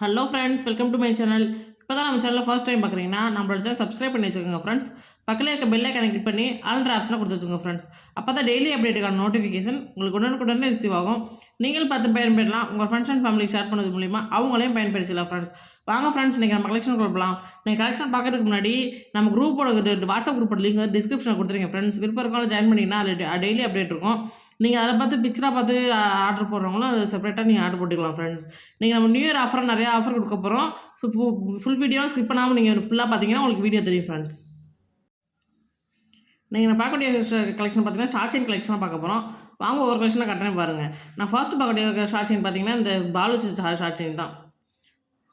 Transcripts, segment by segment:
Hello friends, welcome to my channel. இப்போ தான் நம்ம சேனலில் ஃபர்ஸ்ட் டைம் பார்க்குறீங்கன்னா நம்மளோட சேனல் சப்ஸ்கிரைப் பண்ணி வச்சுக்கோங்க ஃப்ரெண்ட்ஸ். பக்கத்தில் இருக்க பெல் ஐக்கானை கிளிக் பண்ணி ஆல்ட்ரு ஆப்ஷனாக கொடுத்து வச்சுக்கோங்க ஃப்ரெண்ட்ஸ். அப்போ தான் டெய்லி அப்டேட்டுக்கான நோட்டிஃபிகேஷன் உங்களுக்கு உடனுக்குடனே ரிசீவ் ஆகும். நீங்கள் பார்த்து பயன்பெறலாம். உங்கள் ஃப்ரெண்ட்ஸ் அண்ட் ஃபேமிலிக்கு ஷேர் பண்ணது மூலிமா அவங்களையும் பயன்படுத்தலாம் ஃப்ரெண்ட்ஸ். வாங்க ஃப்ரெண்ட்ஸ், இன்றைக்கி நம்ம கலெக்ஷன் கொடுக்கலாம். நீங்கள் கலெக்ஷன் பார்க்கறதுக்கு முன்னாடி நம்ம குரூப்போட வாட்ஸ்அப் குரூப்போட லிங்க் டிஸ்கிரிப்ஷனில் கொடுத்துருங்க ஃப்ரெண்ட்ஸ். விருப்பம் இருக்காலும் ஜாயின் பண்ணிங்கன்னா அதில் டெய்லி அப்டேட் இருக்கும். நீங்கள் அதை பார்த்து பிக்சராக பார்த்து ஆர்டர் போடுறவங்களும் அது செப்பரேட்டாக நீங்கள் ஆர்டர் போட்டுக்கலாம் ஃப்ரெண்ட்ஸ். நீங்கள் நம்ம நியூ இயர் ஆஃபர் நிறையா ஆஃபர் கொடுக்க போகிறோம். ஃபுல் வீடியோ ஸ்கிப் பண்ணாமல் நீங்கள் ஃபுல்லாக பார்த்தீங்கன்னா உங்களுக்கு வீடியோ தெரியும் ஃப்ரெண்ட்ஸ். நீங்கள் நான் பார்க்கக்கூடிய கலெக்ஷன் பார்த்தீங்கன்னா ஷார்ட் செயின் கலெக்ஷனாக பார்க்க போகிறோம். வாங்க ஒவ்வொரு கலெக்ஷனாக கட்டுறேன் பாருங்கள். நான் ஃபர்ஸ்ட் பார்க்கக்கூடிய ஷார்ட் செயின் பார்த்தீங்கன்னா இந்த பால் வச்சு ஷார்ட் செயின் தான்.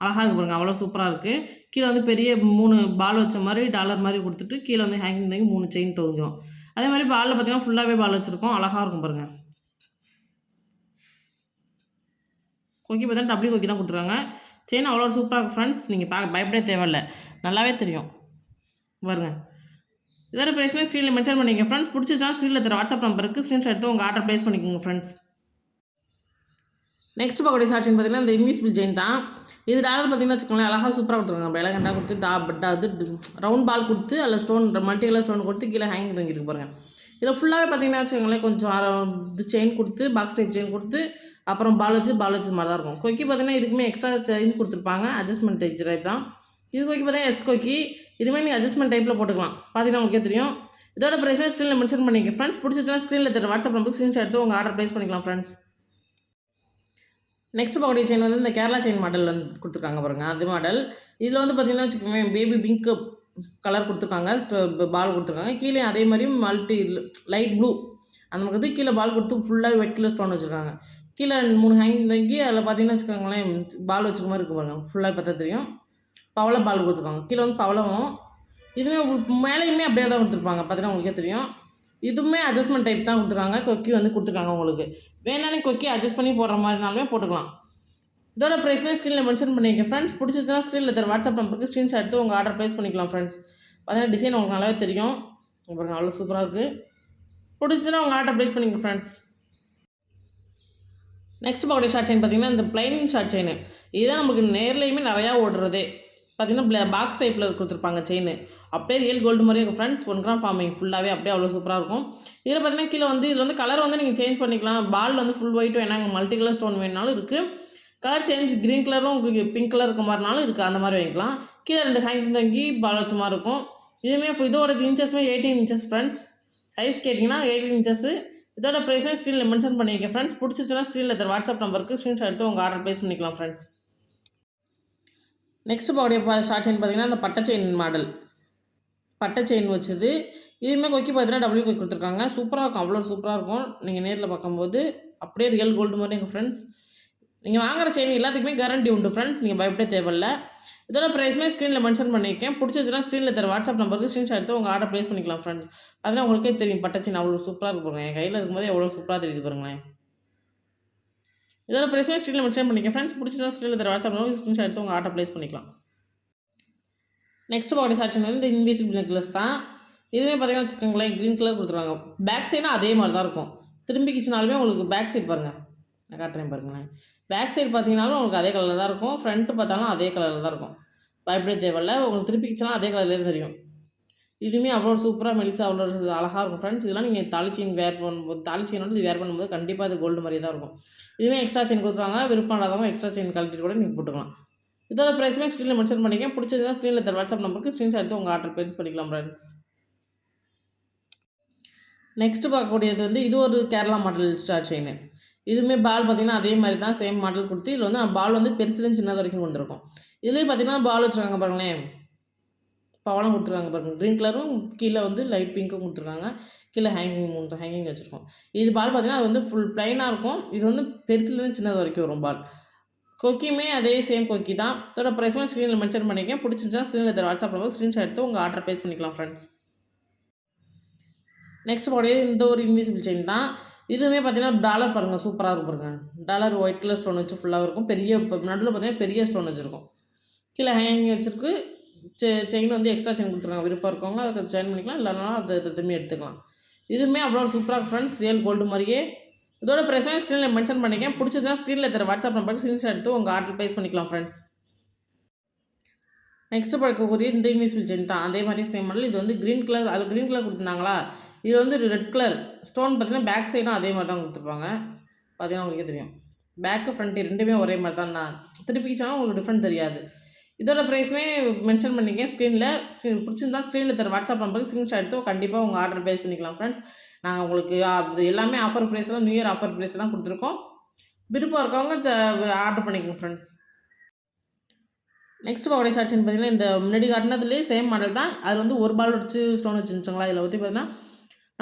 அழகாக இருக்குது பாருங்கள், அவ்வளோ சூப்பராக இருக்குது. கீழே வந்து பெரிய 3 பால் வச்ச மாதிரி டாலர் மாதிரி கொடுத்துட்டு கீழே வந்து ஹேங்கிங் தங்கி 3 செயின் தொங்கிடும். அதே மாதிரி பாலில் பார்த்தீங்கன்னா ஃபுல்லாகவே பால் வச்சுருக்கோம். அழகாக இருக்கும் பாருங்கள். கொக்கி பார்த்தீங்கன்னா டபுள்யூ கொக்கி தான் கொடுத்துருக்காங்க. செயின் அவ்வளோ சூப்பராக இருக்கும் ஃப்ரெண்ட்ஸ். நீங்கள் பயப்படவே தேவையில்லை, நல்லாவே தெரியும் பாருங்கள். இதோட ப்ரைஸ்மே ஸ்க்ரீனில் மென்ஷன் பண்ணிக்கங்க ஃப்ரெண்ட்ஸ். பிடிச்சிச்சா ஸ்க்ரீனில் தர வாட்ஸ்அப் நம்பருக்கு ஸ்க்ரீன்ஷாட் எடுத்து உங்கள் ஆர்டர் ப்ளேஸ் பண்ணிக்கோங்க ஃப்ரெண்ட்ஸ். நெக்ஸ்ட் பார்க்கக்கூடிய ஷார்ட் செயின் பார்த்தீங்கன்னா இந்த இன்விசிபிள் செயின் தான். இது டாலர் பார்த்தீங்கன்னா வச்சுக்கோங்களேன், அழகாக சூப்பராக கொடுத்துருக்காங்க. எலகண்டாக கொடுத்து இது ரவுண்ட் பால் கொடுத்து அதில் ஸ்டோன் மல்டி கலர் ஸ்டோன் கொடுத்து கீழே ஹேங்கிங் தங்கிருக்கு பாருங்கள். இதில் ஃபுல்லாகவே பார்த்தீங்கன்னா வச்சுக்கோங்களேன், கொஞ்சம் இது செயின் கொடுத்து பாக்ஸ் டைப் செயின் கொடுத்து அப்புறம் பால் வச்சு மாதிரி தான் இருக்கும். கொக்கி பார்த்தீங்கன்னா இதுக்குமே எக்ஸ்ட்ரா செயின் கொடுத்துருப்பாங்க. அட்ஜஸ்ட்மெண்ட் டைப் தான் இது. கொக்கி பார்த்தீங்கன்னா எஸ் கொக்கி. இதுவுமே நீங்கள் அட்ஜஸ்ட்மெண்ட் டைப்பில் போட்டுக்கலாம். பார்த்தீங்கன்னா உங்களுக்கே தெரியும். இதோட ப்ரைஸ்மே ஸ்க்ரீனில் மென்ஷன் பண்ணிக்க ஃப்ரெண்ட்ஸ். பிடிச்சிச்சுன்னா ஸ்க்ரீனில் தர வாட்ஸ்அப் நம்பருக்கு ஸ்க்ரீன்ஷாட் எடுத்து உங்கள் ஆர்டர் ப்ளேஸ் பண்ணிக்கலாம் ஃப்ரெண்ட்ஸ். நெக்ஸ்ட் பார்க்கக்கூடிய செயின் வந்து இந்த கேரளா செயின் மாடல் வந்து கொடுத்துருக்காங்க பாருங்கள். அது மாடல் இதில் வந்து பார்த்திங்கன்னா வச்சுக்கோங்க, பேபி பிங்க் கலர் கொடுத்துருக்காங்க. பால் கொடுத்துருக்காங்க. கீழே அதே மாதிரி மல்டி லைட் ப்ளூ அந்த மாதிரி கீழே பால் கொடுத்து ஃபுல்லாக வெட் கலர் ஸ்டோன் வச்சுருக்காங்க. கீழே 3 ஹேங்கிங் தங்கி அதில் பார்த்தீங்கன்னா வச்சுக்கோங்களேன், பால் வச்சுக்க மாதிரி இருக்கும் பாருங்கள். ஃபுல்லாக பார்த்தா தெரியும். பவள பால் கொடுத்துருக்காங்க. கீழே வந்து பவளமும் இதுவுமே மேலேயுமே அப்படியே தான் கொடுத்துருப்பாங்க. பார்த்தீங்கன்னா உங்களுக்கே தெரியும். இதுவுமே அட்ஜஸ்ட்மெண்ட் டைப் தான் கொடுத்துருக்காங்க. கொக்கி வந்து கொடுத்துருக்காங்க. உங்களுக்கு வேணாலும் கொக்கி அட்ஜஸ்ட் பண்ணி போடுற மாதிரினாலுமே போட்டுக்கலாம். இதோட ப்ரைஸ்மே ஸ்க்ரீனில் மென்ஷன் பண்ணிக்க ஃப்ரெண்ட்ஸ். பிடிச்சிச்சுன்னா ஸ்க்ரீனில் தர வாட்ஸ்அப் நம்பருக்கு ஸ்க்ரீன்ஷாட் எடுத்து உங்கள் ஆர்டர் ப்ளேஸ் பண்ணிக்கலாம் ஃப்ரெண்ட்ஸ். பார்த்தீங்கன்னா டிசைன் உங்களுக்கு நல்லாவே தெரியும். பாருங்கள், அவ்வளோ சூப்பராக இருக்குது. பிடிச்சிச்சுன்னா உங்கள் ஆர்டர் ப்ளேஸ் பண்ணிக்க ஃப்ரெண்ட்ஸ். நெக்ஸ்ட் பார்க்கக்கூடிய ஷார்ட் செயின் பார்த்தீங்கன்னா இந்த பிளைன் ஷார்ட் செயின். இதுதான் நமக்கு நேர்லேயுமே நிறையா ஓடுறதே. பார்த்தீங்கன்னா பாக்ஸ் டைப்பில் கொடுத்துருப்பாங்க செயின். அப்படியே ரியல் கோல்டு மாதிரியே இருக்கும் ஃப்ரெண்ட்ஸ். 1 கிராம் ஃபார்மிங் ஃபுல்லாகவே அப்படியே அவ்வளோ சூப்பராக இருக்கும். இதில் பார்த்தீங்கன்னா கீழே வந்து இதில் வந்து கலர் வந்து நீங்கள் சேஞ்ச் பண்ணிக்கலாம். பால் வந்து ஃபுல் ஒயிட் வேணாங்க, மல்டி கலர் ஸ்டோன் வேணுனாலும் இருக்குது. கலர் சேஞ்ச் க்ரீன் கலரும் உங்களுக்கு பிங்க் கலர் இருக்க மாதிரினாலும் இருக்குது. அந்த மாதிரி வாங்கிக்கலாம். கீழே 2 ஹேங்கிங் தங்கி பால் வச்ச மாதிரி இருக்கும். இதுவுமே இதோட இன்ச்சஸ்மே 18 இன்ச்சஸ் ஃப்ரெண்ட்ஸ். சைஸ் கேட்டிங்கன்னா 18 இன்ச்சஸ். இதோட ப்ரைஸ்மே ஸ்க்ரீனில் மென்ஷன் பண்ணியிருக்கேன் ஃப்ரெண்ட்ஸ். பிடிச்சிச்சுன்னா ஸ்க்ரீனில் தர வாட்ஸ்அப் நம்பருக்கு ஸ்க்ரீன்ஷாட் எடுத்து உங்கள் ஆர்டர் ப்ளேஸ் பண்ணிக்கலாம் ஃப்ரெண்ட்ஸ். நெக்ஸ்ட் பார்க்கக்கூடிய ஷார்ட் செயின் பார்த்தீங்கன்னா இந்த பட்டை செயின் மாடல். பட்டை செயின் வச்சது. இதுவுமே கொக்கி பார்த்தீங்கன்னா டபுள்யூ கொக்கி கொடுத்துருக்காங்க. சூப்பராக இருக்கும், அவ்வளோ சூப்பராக இருக்கும். நீங்கள் நேரில் பார்க்கும்போது அப்படியே ரியல் கோல்டு மாதிரி எங்கள் ஃப்ரெண்ட்ஸ். நீங்கள் வாங்குகிற செயின் எல்லாத்துக்குமே கேரண்டி உண்டு ஃப்ரெண்ட்ஸ். நீங்கள் பயப்படே தேவையில்லை. இதோட ப்ரைஸ்மே ஸ்க்ரீனில் மென்ஷன் பண்ணியிருக்கேன். பிடிச்சிச்சுன்னா ஸ்க்ரீனில் தர வாட்ஸ்அப் நம்பருக்கு ஸ்க்ரீன்ஷாட் எடுத்து உங்கள் ஆர்டர் ப்ளேஸ் பண்ணிக்கலாம் ஃப்ரெண்ட்ஸ். அதனால் உங்களுக்கே தெரியும் பட்டை செயின் அவ்வளோ சூப்பராக இருக்கும் பாருங்கள். என் கையில் இருக்கும்போது எவ்வளோ சூப்பராக தெரியுது பாருங்களேன். இதோட ப்ரைஸ்மே ஸ்க்ரீனில் மென்ஷன் பண்ணியிருக்கேன் ஃப்ரெண்ட்ஸ். பிடிச்சிச்சுன்னா ஸ்க்ரீனில் தர வாட்ஸ்அப் நம்பருக்கு ஸ்க்ரீன்ஷாட் எடுத்து உங்கள் ஆர்டர் ப்ளேஸ் பண்ணிக்கலாம். நெக்ஸ்ட் பார்க்கக்கூடிய ஷார்ட் செயின் வந்து இந்த இன்விசிபிள் நெக்லஸ் தான். இதுவுமே பார்த்தீங்கன்னா வச்சுக்கோங்களேன், க்ரீன் கலர் கொடுத்துருவாங்க. பேக் சைடும் அதே மாதிரி தான் இருக்கும். திரும்பிக்கிச்சுனாலுமே உங்களுக்கு பேக் சைடு பாருங்கள், நான் காட்டுறேன் பாருங்களேன். பேக் சைடு பார்த்தீங்கன்னாலும் உங்களுக்கு அதே கலரில் தான் இருக்கும். ஃப்ரண்ட்டு பார்த்தாலும் அதே கலரில் தான் இருக்கும். பயப்படவே தேவையில்லை. உங்களுக்கு திருப்பிக்கிச்சுனா அதே கலர்லேயே தெரியும். இதுவுமே அவ்வளோ சூப்பராக மெலிசா அவ்வளோ அழகாக இருக்கும் ஃப்ரெண்ட்ஸ். இதெல்லாம் நீங்கள் தாலி செயின் வேர் பண்ணும்போது, தாலி செயினோட இது வேர் பண்ணும்போது கண்டிப்பாக அது கோல்டு மாதிரியே தான் இருக்கும். இதுவுமே எக்ஸ்ட்ரா செயின் கொடுத்துருவாங்க. விருப்பம் இல்லாதவங்க எக்ஸ்ட்ரா செயின் கழட்டிட்டு கூட நீங்கள் போட்டுக்கலாம். இதோட ப்ரைஸ்மே ஸ்க்ரீனில் மென்ஷன் பண்ணிக்க. பிடிச்சதுன்னா ஸ்க்ரீனில் தர வாட்ஸ்அப் நம்பருக்கு ஸ்க்ரீன்ஷாட் எடுத்து உங்கள் ஆர்டர் ப்ளேஸ் பண்ணிக்கலாம் ஃப்ரெண்ட்ஸ். நெக்ஸ்ட்டு பார்க்கக்கூடியது வந்து இது ஒரு கேரளா மாடல் ஷார்ட் செயின். இதுவுமே பால் பார்த்திங்கன்னா அதே மாதிரி தான் சேம் மாடல் கொடுத்து இதில் வந்து பால் வந்து பெருசுலேருந்து சின்னது வரைக்கும் கொடுத்துருக்கோம். இதுலேயும் பார்த்திங்கன்னா பால் வச்சுருக்காங்க பாருங்களேன், பவளம் கொடுத்துருக்காங்க பாருங்கள். க்ரீன் கலரும் கீழே வந்து லைட் பிங்க்கும் கொடுத்துருக்காங்க. கீழே ஹேங்கிங் வச்சுருக்கோம். இது பால் பார்த்திங்கன்னா அது வந்து ஃபுல் ப்ளைனாக இருக்கும். இது வந்து பெருசுலேருந்து சின்னது வரைக்கும் வரும் பால். கொக்கியுமே அதே சேம் கொக்கி தான். இதோட ப்ரைஸ்மே ஸ்க்ரீனில் மென்ஷன் பண்ணிக்கேன். பிடிச்சிருந்துச்சுன்னா ஸ்க்ரீனில் தர வாட்ஸ்அப் நம்பர் ஸ்க்ரீன்ஷாட் எடுத்து உங்கள் ஆர்டர் ப்ளேஸ் பண்ணிக்கலாம் ஃப்ரெண்ட்ஸ். நெக்ஸ்ட் பார்க்கக்கூடிய இந்த ஒரு இன்விசிபிள் செயின் தான். இதுவுமே பார்த்தீங்கன்னா டாலர் பாருங்கள், சூப்பராக இருக்கும் பாருங்கள். டாலர் ஒயிட் கலர் ஸ்டோன் வச்சு ஃபுல்லாக இருக்கும். பெரிய நடுவில் பார்த்தீங்கன்னா பெரிய ஸ்டோன் வச்சுருக்கும். கீழே ஹேங்கிங் வச்சுருக்கு. செயின் வந்து எக்ஸ்ட்ரா செயின் கொடுத்துருக்காங்க. விருப்பம் இருக்கவங்க அதை ஜாயின் பண்ணிக்கலாம், இல்லைனா அதை திரும்பி எடுத்துக்கலாம். இதுவுமே அவ்வளோ சூப்பராக ஃப்ரெண்ட்ஸ், ரியல் கோல்டு மாதிரியே. இதோட ப்ரைஸ்மே ஸ்க்ரீனில் மென்ஷன் பண்ணிக்கேன். பிடிச்சதுன்னா ஸ்க்ரீனில் தர வாட்ஸ்அப் நம்பருக்கு ஸ்க்ரீன்ஷாட் எடுத்து உங்கள் ஆர்டர் ப்ளேஸ் பண்ணிக்கலாம் ஃப்ரெண்ட்ஸ். நெக்ஸ்ட்டு பார்க்கக்கூடிய இந்த இன்விசிபிள் செயின் தான். அதே மாரி சேம் மாடல். இது வந்து கிரீன் கலர் அது கிரீன் கலர் குடுத்துருந்தாங்களா? இது வந்து ரெட் கலர் ஸ்டோன் பார்த்தீங்கன்னா, பேக் சைடும் அதே மாரி தான் குடுத்துருப்பாங்க. பார்த்தீங்கன்னா உங்களுக்கே தெரியும். பேக்கு, ஃப்ரண்ட் 2மே ஒரே மாரி தான். நான் திருப்பிக்கிச்சனா உங்களுக்கு டிஃப்ரெண்ட் தெரியாது. இதோட ப்ரைஸுமே மென்ஷன் பண்ணியிருக்கேன் ஸ்க்ரீனில். பிடிச்சிருந்தா ஸ்க்ரீனில் தர வாட்ஸ்அப் நம்பருக்கு ஸ்க்ரீன்ஷாட் எடுத்து கண்டிப்பா உங்க ஆர்டர் பிளேஸ் பண்ணிக்கலாம் ஃப்ரெண்ட்ஸ். நாங்க உங்களுக்கு இது எல்லாமே ஆஃபர் ப்ரைஸ்லாம் நியூ இயர் ஆஃபர் ப்ரைஸ் தான் குடுத்துருக்கோம். விருப்பம் இருக்கவங்க ஆர்டர் பண்ணிக்கங்க ஃப்ரெண்ட்ஸ். நெக்ஸ்ட் பார்க்கக்கூடிய ஷார்ட் செயின் பார்த்தீங்கன்னா, இந்த முன்னாடி காட்டுனதுலேயே சேம் மாடல் தான். அது வந்து ஒரு பால் வச்சு ஸ்டோன் வச்சுருந்துச்சுங்களா, இதில் வந்து பார்த்தீங்கன்னா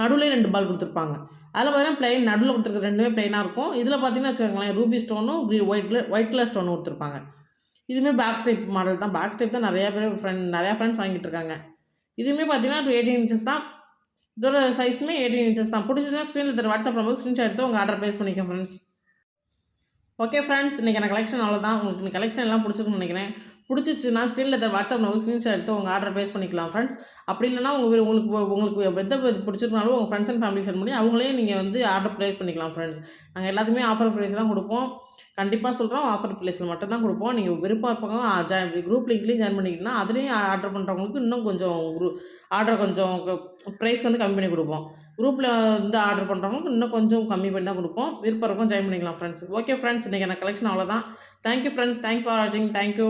நடுவுலேயே 2 பால் குடுத்துருப்பாங்க. அதில் பார்த்தீங்கன்னா பிளெயின் நடுவில் குடுத்துருக்க 2மே பிளெயினாக இருக்கும். இதில் பார்த்தீங்கன்னா வச்சுக்கோங்களேன், ரூபி ஸ்டோனும் ஒயிட் கலர் ஸ்டோனும் குடுத்துருப்பாங்க. இதுவுமே பேக் ஸ்டெப் மாடல் தான். பேக் ஸ்டெப் தான் நிறையா ஃப்ரெண்ட்ஸ் வாங்கிட்டு இருக்காங்க. இதுவுமே பார்த்தீங்கன்னா 18 இன்ச்சஸ் தான். இதோட சைஸுமே 18 இன்ச்சஸ் தான். பிடிச்சதுன்னா ஸ்க்ரீனில் தர வாட்ஸ்அப் நம்பருக்கு ஸ்க்ரீன்ஷாட் எடுத்து உங்கள் ஆர்டர் பிளேஸ் பண்ணிக்கோங்க ஃப்ரெண்ட்ஸ். ஓகே ஃப்ரெண்ட்ஸ், இன்றைக்கான கலெக்ஷன் அவ்வளோதான். உங்களுக்கு இந்த கலெக்ஷன் எல்லாம் பிடிச்சிருக்குன்னு நினைக்கிறேன். பிடிச்சிச்சுன்னா ஸ்க்ரீனில் தர வாட்ஸ்அப் நம்பருக்கு ஸ்க்ரீன்ஷாட் எடுத்து உங்கள் ஆர்டர் பிளேஸ் பண்ணிக்கலாம் ஃப்ரெண்ட்ஸ். அப்படி இல்லைனா உங்களுக்கு எந்த பிடிச்சிருந்தாலும் உங்கள் ஃப்ரெண்ட்ஸ் அண்ட் ஃபேமிலி சென்ட் பண்ணி அவங்களே நீங்கள் வந்து ஆர்டர் பிளேஸ் பண்ணிக்கலாம் ஃப்ரெண்ட்ஸ். நாங்கள் எல்லாத்துக்குமே ஆஃபர் ப்ரைஸ் தான் கொடுப்போம். கண்டிப்பாக சொல்கிறோம், ஆஃபர் ப்ரைஸில் மட்டும் தான் கொடுப்போம். நீங்கள் விருப்பம் இருப்பவங்க குரூப் லிங்க்லேயும் ஜாயின் பண்ணிக்கிட்டீங்கன்னா அதுலேயும் ஆர்டர் பண்ணுறவங்களுக்கு இன்னும் கொஞ்சம் ஆர்டர் கொஞ்சம் ப்ரைஸ் வந்து கம்மி பண்ணி கொடுப்போம். குரூப்பில் வந்து ஆர்டர் பண்ணுறவங்களுக்கு இன்னும் கொஞ்சம் கம்மி பண்ணி தான் கொடுப்போம். விருப்பம் இருக்கும் ஜாயின் பண்ணிக்கலாம் ஃப்ரெண்ட்ஸ். ஓகே ஃப்ரெண்ட்ஸ், இன்றைக்கி எனக்கு கலெக்ஷன் அவ்வளோதான். Thank you friends. தேங்க்ஸ் ஃபார் வாட்சிங். தேங்க்யூ.